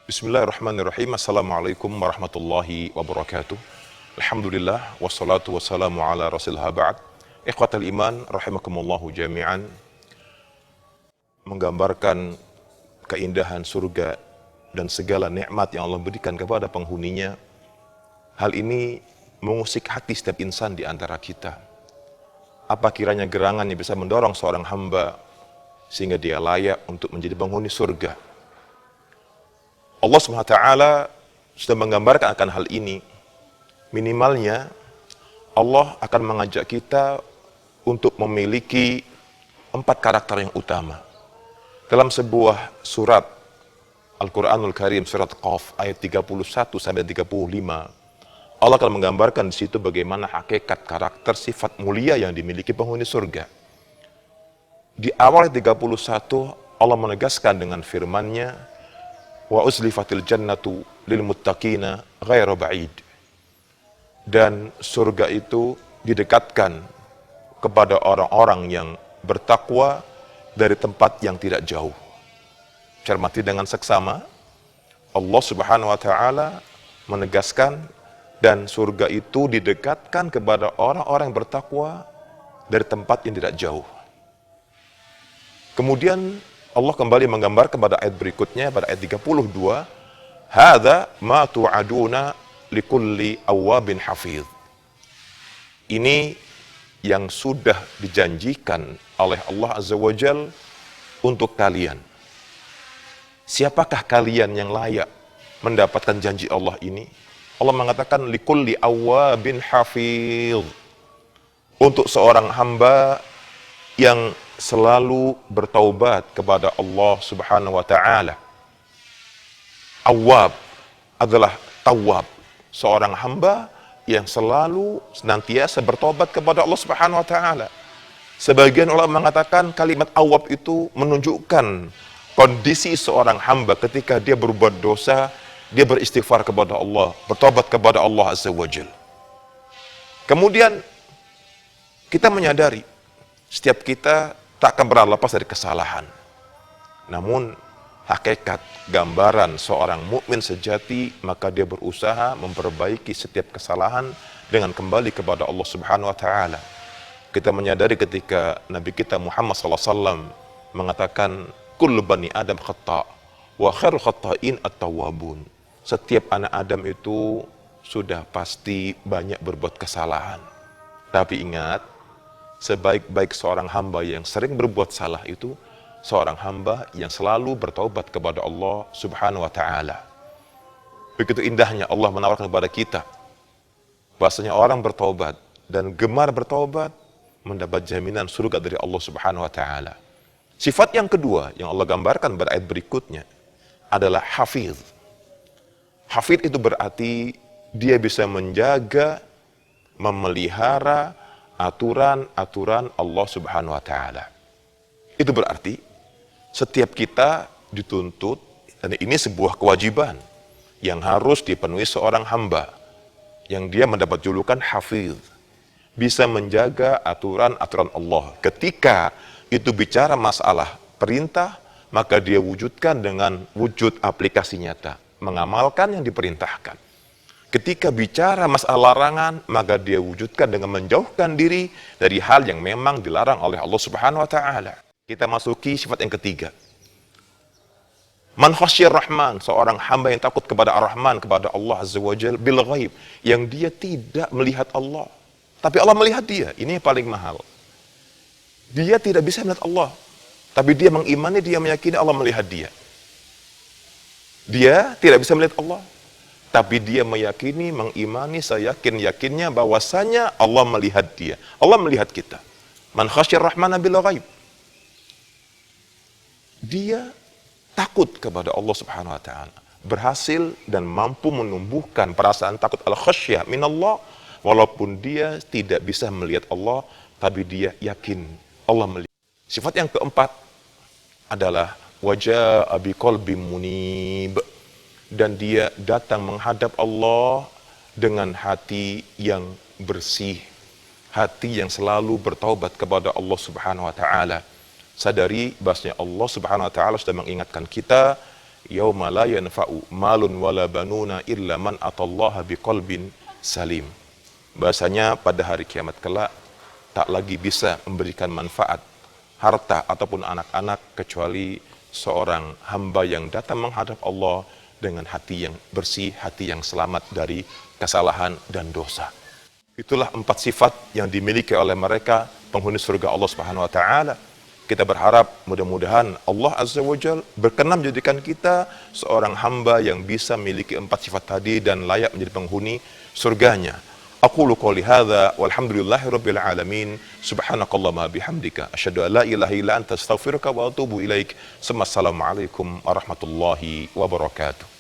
Bismillahirrahmanirrahim. Assalamualaikum warahmatullahi wabarakatuh. Alhamdulillah, wassalatu wassalamu ala rasulillah ba'd. Ikhwatal iman, rahimakumullahu jami'an. Menggambarkan keindahan surga dan segala nikmat yang Allah berikan kepada penghuninya. Hal ini mengusik hati setiap insan di antara kita. Apa kiranya gerangan yang bisa mendorong seorang hamba sehingga dia layak untuk menjadi penghuni surga? Allah SWT sudah menggambarkan akan hal ini. Minimalnya Allah akan mengajak kita untuk memiliki 4 karakter yang utama. Dalam sebuah surat Al-Quranul Karim, surat Qaf ayat 31 sampai 35, Allah akan menggambarkan di situ bagaimana hakikat karakter sifat mulia yang dimiliki penghuni surga. Di awal ayat 31 Allah menegaskan dengan firman-Nya, wa uzlifatil jannatu lil muttaqina ghairu ba'id. Dan surga itu didekatkan kepada orang-orang yang bertakwa dari tempat yang tidak jauh. Cermati dengan seksama, Allah Subhanahu wa taala menegaskan dan surga itu didekatkan kepada orang-orang yang bertakwa dari tempat yang tidak jauh. Kemudian Allah kembali menggambar kepada ayat berikutnya, pada ayat 32, hadza ma tu'aduna likulli awwabin hafiz. Ini yang sudah dijanjikan oleh Allah Azza wa Jal untuk kalian. Siapakah kalian yang layak mendapatkan janji Allah ini? Allah mengatakan likulli awwabin hafiz. Untuk seorang hamba yang selalu bertaubat kepada Allah Subhanahu wa taala. Awwab adalah tawab, seorang hamba yang selalu senantiasa bertaubat kepada Allah Subhanahu wa taala. Sebagian ulama mengatakan kalimat awwab itu menunjukkan kondisi seorang hamba ketika dia berbuat dosa, dia beristighfar kepada Allah, bertobat kepada Allah Azza wa Jalla. Kemudian kita menyadari setiap kita tak akan pernah lepas dari kesalahan. Namun hakikat gambaran seorang mukmin sejati, maka dia berusaha memperbaiki setiap kesalahan dengan kembali kepada Allah Subhanahu wa taala. Kita menyadari ketika Nabi kita Muhammad SAW mengatakan kullu bani Adam khata' wa khairul khata'in at-tawwabun. Setiap anak Adam itu sudah pasti banyak berbuat kesalahan. Tapi ingat, sebaik-baik seorang hamba yang sering berbuat salah itu seorang hamba yang selalu bertaubat kepada Allah Subhanahu wa taala. Begitu indahnya Allah menawarkan kepada kita bahwasanya orang bertaubat dan gemar bertaubat mendapat jaminan surga dari Allah Subhanahu wa taala. Sifat yang kedua yang Allah gambarkan pada ayat berikutnya adalah hafiz. Hafiz itu berarti dia bisa menjaga, memelihara aturan-aturan Allah Subhanahu wa taala. Itu berarti setiap kita dituntut, dan ini sebuah kewajiban yang harus dipenuhi seorang hamba yang dia mendapat julukan hafiz, bisa menjaga aturan-aturan Allah. Ketika itu bicara masalah perintah, maka dia wujudkan dengan wujud aplikasi nyata, mengamalkan yang diperintahkan. Ketika bicara masalah larangan, maka dia wujudkan dengan menjauhkan diri dari hal yang memang dilarang oleh Allah Subhanahu wa taala. Kita masuki sifat yang ketiga. Man khasyir rahman, seorang hamba yang takut kepada Ar-Rahman, kepada Allah Azza wa Jalla bil ghaib, yang dia tidak melihat Allah, tapi Allah melihat dia. Ini yang paling mahal. Dia tidak bisa melihat Allah, tapi dia mengimani, dia meyakini Allah melihat dia. Dia tidak bisa melihat Allah, tapi dia meyakini, mengimani, seyakin-yakinnya bahwasanya Allah melihat dia. Allah melihat kita. Man khasyir rahmana bil ghaib. Dia takut kepada Allah Subhanahu wa taala. Berhasil dan mampu menumbuhkan perasaan takut al-khasyah minallah, walaupun dia tidak bisa melihat Allah, tapi dia yakin Allah melihat. Sifat yang keempat adalah wajaa biqalbin munib. Dan dia datang menghadap Allah dengan hati yang bersih, hati yang selalu bertaubat kepada Allah Subhanahu wa taala. Sadari bahwasanya Allah Subhanahu wa taala sudah mengingatkan kita yauma la yanfa'u malun wala banuna illa man atallaha biqalbin salim. Bahasanya pada hari kiamat kelak tak lagi bisa memberikan manfaat harta ataupun anak-anak kecuali seorang hamba yang datang menghadap Allah dengan hati yang bersih, hati yang selamat dari kesalahan dan dosa. Itulah 4 sifat yang dimiliki oleh mereka penghuni surga Allah Subhanahu wa taala. Kita berharap mudah-mudahan Allah Azza wa Jalla berkenan menjadikan kita seorang hamba yang bisa memiliki 4 sifat tadi dan layak menjadi penghuni surganya. Aqulu qouli hadza walhamdulillahi rabbil alamin. Subhanakallahumma bihamdika asyhadu an la ilaha illa anta astaghfiruka wa atubu ilaik. Assalamualaikum warahmatullahi wabarakatuh.